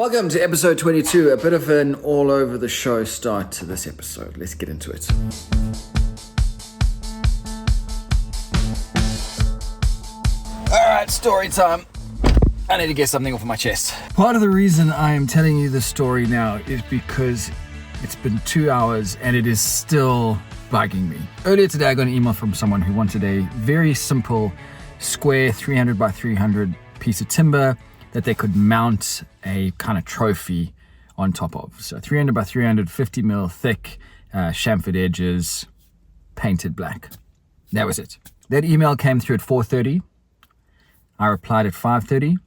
Welcome to episode 22, a bit of an all over the show start to this episode. Let's get into it. All right, story time. I need to get something off my chest. Part of the reason I am telling you this story now is because it's been 2 hours and it is still bugging me. Earlier today, I got an email from someone who wanted a very simple square 300 by 300 piece of timber that they could mount a kind of trophy on top of. So 300 by 300, 50 mil thick, chamfered edges, painted black. That was it. That email came through at 4:30. I replied at 5:30.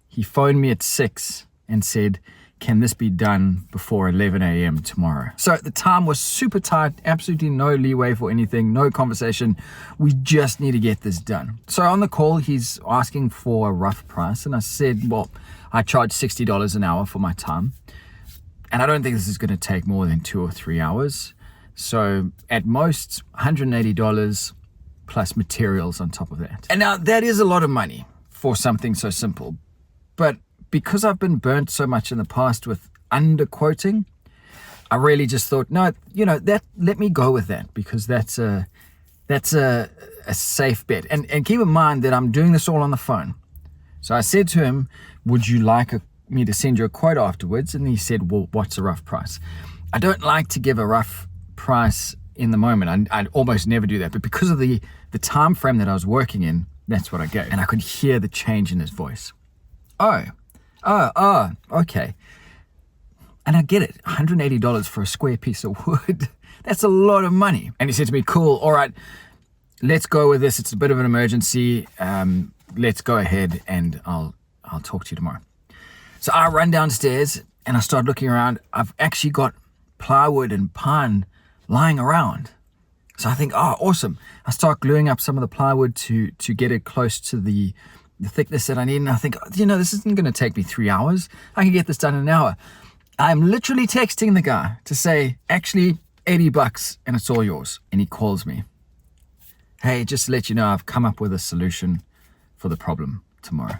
He phoned me at 6 and said, can this be done before 11 a.m. tomorrow? So the time was super tight, absolutely no leeway for anything, no conversation. We just need to get this done. So on the call, he's asking for a rough price. And I said, well, I charge $60 an hour for my time. And I don't think this is going to take more than 2 or 3 hours. So at most, $180 plus materials on top of that. And now that is a lot of money for something so simple. But because I've been burnt so much in the past with underquoting, I really just thought, no, let me go with that, because that's a safe bet. And keep in mind that I'm doing this all on the phone. So I said to him, would you like me to send you a quote afterwards? And he said, well, what's a rough price? I don't like to give a rough price in the moment. I almost never do that. But because of the time frame that I was working in, that's what I gave. And I could hear the change in his voice. Oh, okay. And I get it, $180 for a square piece of wood. That's a lot of money. And he said to me, cool, all right, let's go with this. It's a bit of an emergency. Let's go ahead and I'll talk to you tomorrow. So I run downstairs and I start looking around. I've actually got plywood and pine lying around. So I think, oh, awesome. I start gluing up some of the plywood to get it close to the thickness that I need. And I think, this isn't going to take me 3 hours. I can get this done in an hour. I'm literally texting the guy to say, actually, $80 and it's all yours. And he calls me. Hey, just to let you know, I've come up with a solution for the problem tomorrow.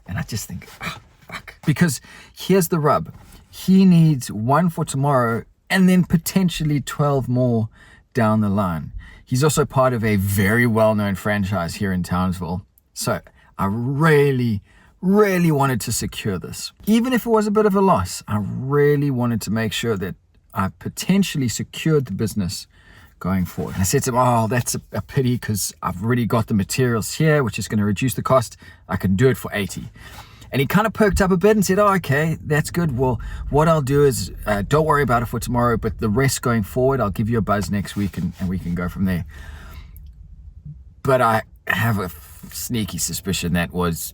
And I just think, fuck. Because here's the rub. He needs one for tomorrow and then potentially 12 more down the line. He's also part of a very well-known franchise here in Townsville. So I really, really wanted to secure this. Even if it was a bit of a loss, I really wanted to make sure that I potentially secured the business going forward. And I said to him, oh, that's a pity, because I've already got the materials here, which is going to reduce the cost. I can do it for 80. And he kind of perked up a bit and said, oh, okay, that's good. Well, what I'll do is don't worry about it for tomorrow, but the rest going forward, I'll give you a buzz next week and we can go from there. But I have a sneaky suspicion that was,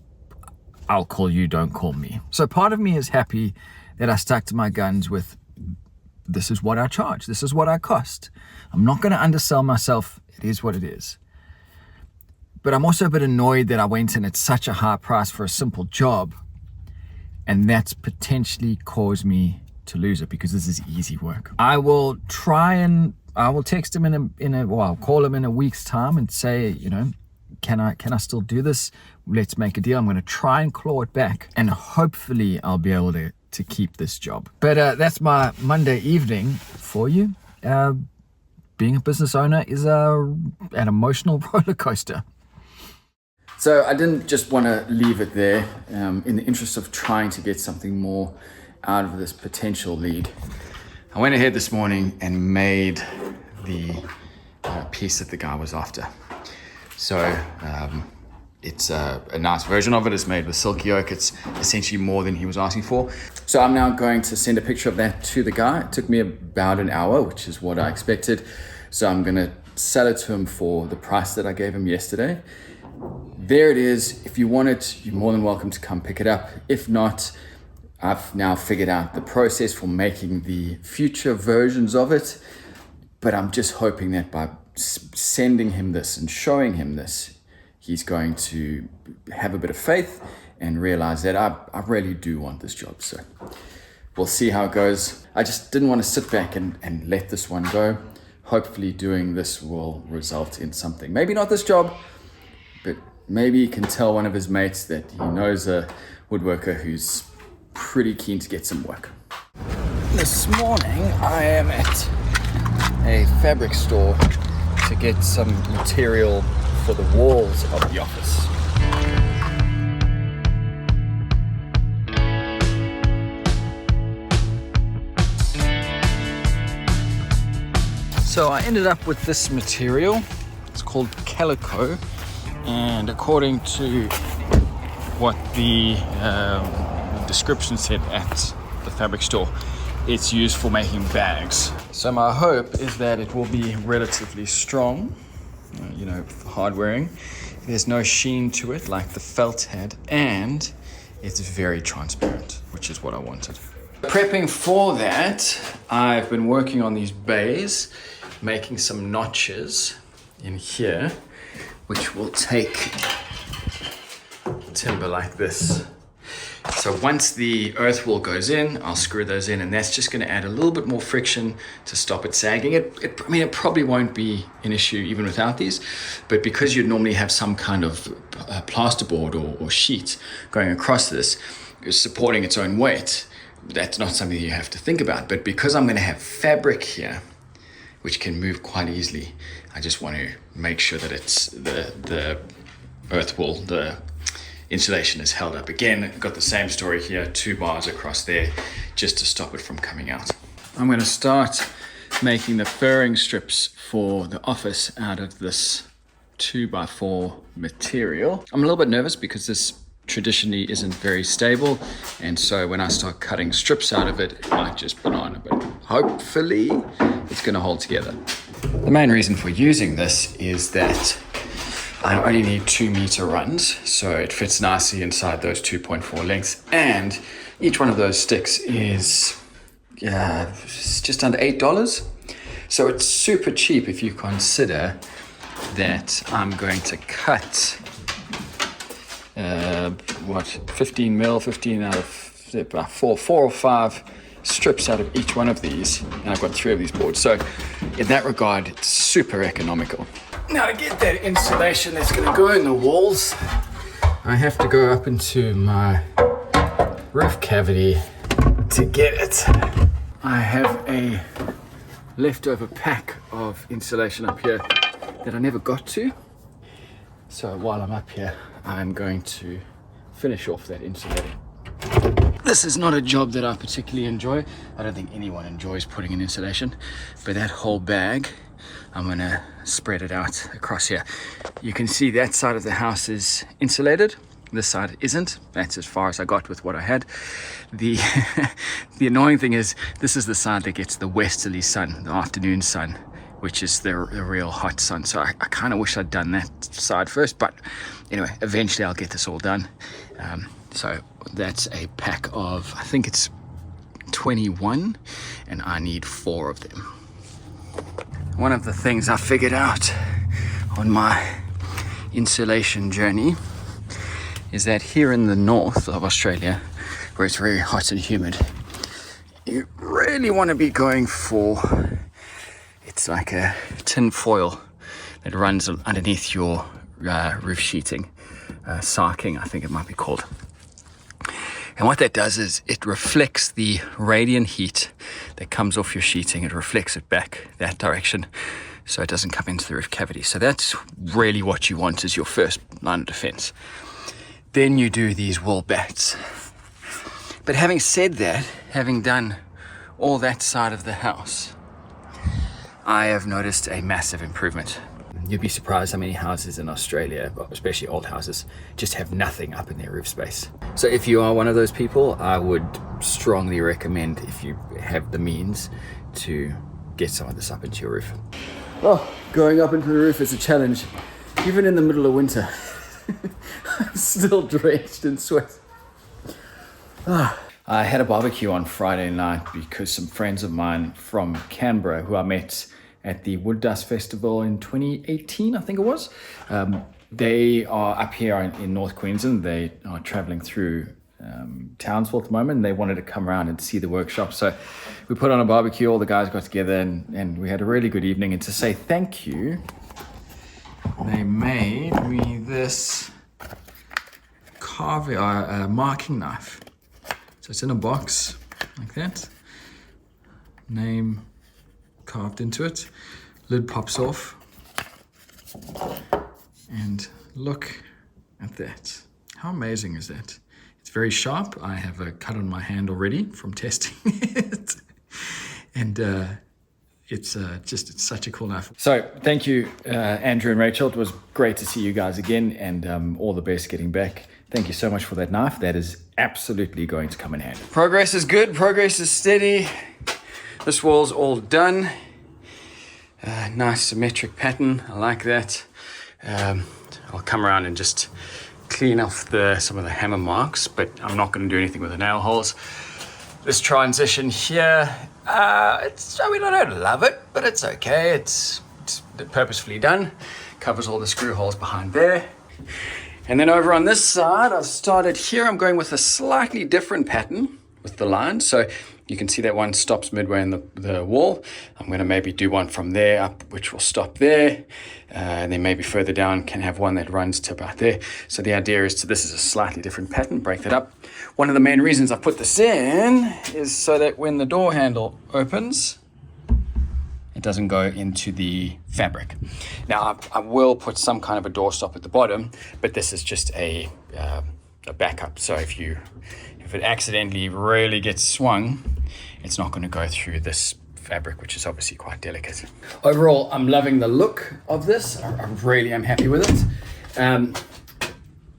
I'll call you, don't call me. So part of me is happy that I stuck to my guns with, this is what I charge. This is what I cost. I'm not going to undersell myself. It is what it is. But I'm also a bit annoyed that I went in at such a high price for a simple job, and that's potentially caused me to lose it, because this is easy work. I will text him I'll call him in a week's time and say, can I still do this? Let's make a deal. I'm going to try and claw it back, and hopefully I'll be able to keep this job. But that's my Monday evening for you. Being a business owner is an emotional roller coaster. So I didn't just want to leave it there in the interest of trying to get something more out of this potential lead. I went ahead this morning and made the piece that the guy was after. So it's a nice version of it. It's made with silky oak. It's essentially more than he was asking for. So I'm now going to send a picture of that to the guy. It took me about an hour, which is what I expected. So I'm going to sell it to him for the price that I gave him yesterday. There it is. If you want it, you're more than welcome to come pick it up. If not, I've now figured out the process for making the future versions of it. But I'm just hoping that by sending him this and showing him this, he's going to have a bit of faith and realize that I really do want this job. So we'll see how it goes. I just didn't want to sit back and let this one go. Hopefully doing this will result in something. Maybe not this job, but maybe he can tell one of his mates that he knows woodworker who's pretty keen to get some work. This morning I am at a fabric store to get some material for the walls of the office. So I ended up with this material. It's called Calico, and according to what the description said at the fabric store, it's used for making bags. So my hope is that it will be relatively strong, for hard wearing. There's no sheen to it like the felt had, and it's very transparent, which is what I wanted. Prepping for that, I've been working on these bays, making some notches in here, which will take timber like this. So once the earth wall goes in, I'll screw those in, and that's just going to add a little bit more friction to stop it sagging. It probably won't be an issue even without these, but because you'd normally have some kind of plasterboard or sheet going across this, supporting its own weight, that's not something you have to think about. But because I'm going to have fabric here, which can move quite easily, I just want to make sure that it's the earth wall, the insulation is held up. Again, got the same story here, 2 bars across there, just to stop it from coming out. I'm going to start making the furring strips for the office out of this 2x4 material. I'm a little bit nervous because this traditionally isn't very stable, and so when I start cutting strips out of it, it might just banana, but hopefully it's going to hold together. The main reason for using this is that I only need 2 meter runs, so it fits nicely inside those 2.4 lengths, and each one of those sticks is just under $8. So it's super cheap if you consider that I'm going to cut 15 out of about 4 or 5 strips out of each one of these, and I've got 3 of these boards. So in that regard, it's super economical. Now to get that insulation that's going to go in the walls, I have to go up into my roof cavity to get it. I have a leftover pack of insulation up here that I never got to. So while I'm up here, I'm going to finish off that insulating. This is not a job that I particularly enjoy. I don't think anyone enjoys putting in insulation, but that whole bag, I'm going to spread it out across here. You can see that side of the house is insulated. This side isn't. That's as far as I got with what I had. The annoying thing is this is the side that gets the westerly sun, the afternoon sun, which is the real hot sun. So I kind of wish I'd done that side first, but anyway, eventually I'll get this all done. So that's a pack of, I think it's 21, and I need 4 of them. One of the things I figured out on my insulation journey is that here in the north of Australia, where it's very hot and humid, you really want to be going for, it's like a tin foil that runs underneath your roof sheeting, sarking I think it might be called. And what that does is it reflects the radiant heat that comes off your sheeting. It reflects it back that direction, so it doesn't come into the roof cavity. So that's really what you want as your first line of defense. Then you do these wool bats. But having said that, having done all that side of the house, I have noticed a massive improvement. You'd be surprised how many houses in Australia, especially old houses, just have nothing up in their roof space. So if you are one of those people, I would strongly recommend, if you have the means, to get some of this up into your roof. Oh, going up into the roof is a challenge, even in the middle of winter. I'm still drenched in sweat. I had a barbecue on Friday night because some friends of mine from Canberra, who I met at the Wood Dust Festival in 2018, I think it was. They are up here in North Queensland. They are traveling through Townsville at the moment, and they wanted to come around and see the workshop. So we put on a barbecue, all the guys got together, and we had a really good evening. And to say thank you, they made me this marking knife. So it's in a box like that. Name carved into it. Lid pops off. And look at that. How amazing is that? It's very sharp. I have a cut on my hand already from testing it. And it's such a cool knife. So thank you, Andrew and Rachel. It was great to see you guys again, and all the best getting back. Thank you so much for that knife. That is absolutely going to come in handy. Progress is good. Progress is steady. This wall's all done. Nice symmetric pattern. I like that. I'll come around and just clean off some of the hammer marks, but I'm not going to do anything with the nail holes. This transition here, I don't love it, but it's okay. It's purposefully done. Covers all the screw holes behind there. And then over on this side, I've started here. I'm going with a slightly different pattern with the line. So you can see that one stops midway in the wall. I'm going to maybe do one from there up, which will stop there. And then maybe further down can have one that runs to about there. So the idea is this is a slightly different pattern, break that up. One of the main reasons I put this in is so that when the door handle opens, it doesn't go into the fabric. Now I will put some kind of a door stop at the bottom, but this is just a backup. So if it accidentally really gets swung, it's not going to go through this fabric, which is obviously quite delicate. Overall, I'm loving the look of this. I really am happy with it.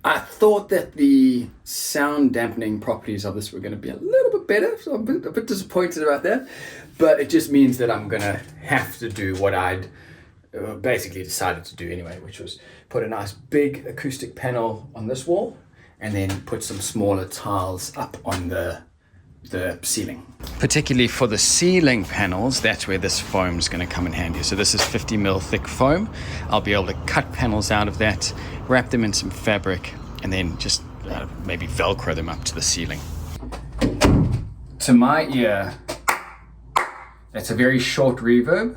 I thought that the sound dampening properties of this were going to be a little bit better, so I'm a bit disappointed about that. But it just means that I'm going to have to do what I'd basically decided to do anyway, which was put a nice big acoustic panel on this wall and then put some smaller tiles up on the ceiling. Particularly for the ceiling panels, that's where this foam is going to come in handy. So this is 50 mil thick foam. I'll be able to cut panels out of that, wrap them in some fabric, and then just maybe Velcro them up to the ceiling. To my ear, that's a very short reverb,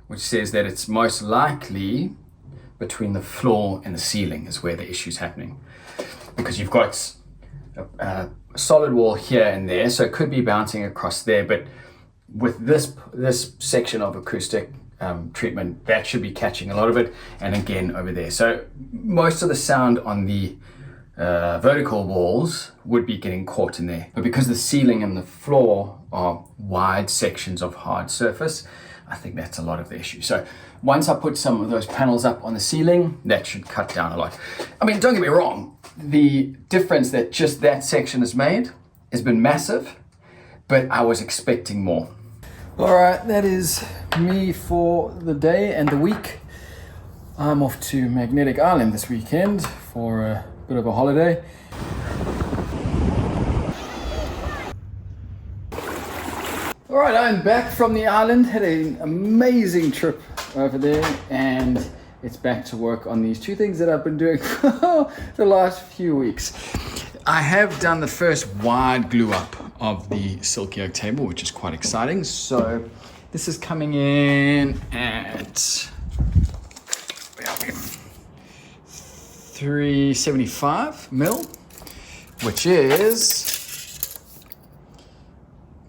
which says that it's most likely between the floor and the ceiling is where the issue's happening. Because you've got a solid wall here and there, so it could be bouncing across there, but with this section of acoustic treatment, that should be catching a lot of it, and again over there. So most of the sound on the vertical walls would be getting caught in there, but because the ceiling and the floor are wide sections of hard surface, I think that's a lot of the issue. So once I put some of those panels up on the ceiling, that should cut down a lot. I mean, don't get me wrong, the difference that just that section has made has been massive, but I was expecting more. All right, that is me for the day and the week. I'm off to Magnetic Island this weekend for a bit of a holiday. All right, I'm back from the island. Had an amazing trip over there, and it's back to work on these two things that I've been doing for the last few weeks. I have done the first wide glue up of the Silky Oak table, which is quite exciting. So this is coming in at 375 mil, which is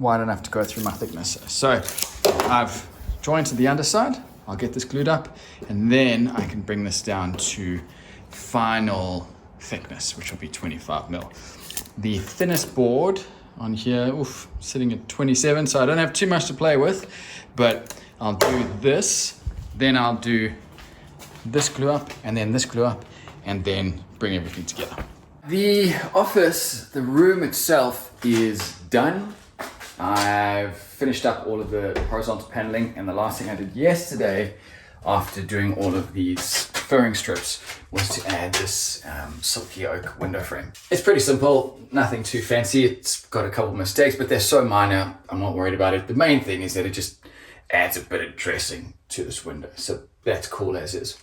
wide enough to go through my thickness. So I've joined to the underside. I'll get this glued up, and then I can bring this down to final thickness, which will be 25 mil. The thinnest board on here, sitting at 27, so I don't have too much to play with, but I'll do this, then I'll do this glue up, and then this glue up, and then bring everything together. The office, the room itself is done. I've finished up all of the horizontal paneling, and the last thing I did yesterday after doing all of these furring strips was to add this Silky Oak window frame. It's pretty simple, nothing too fancy. It's got a couple of mistakes, but they're so minor, I'm not worried about it. The main thing is that it just adds a bit of dressing to this window, so that's cool as is.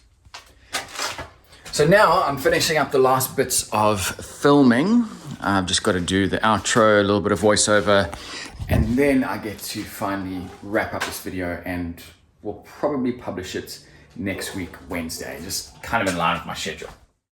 So now I'm finishing up the last bits of filming. I've just got to do the outro, a little bit of voiceover, and then I get to finally wrap up this video, and we'll probably publish it next week, Wednesday, just kind of in line with my schedule.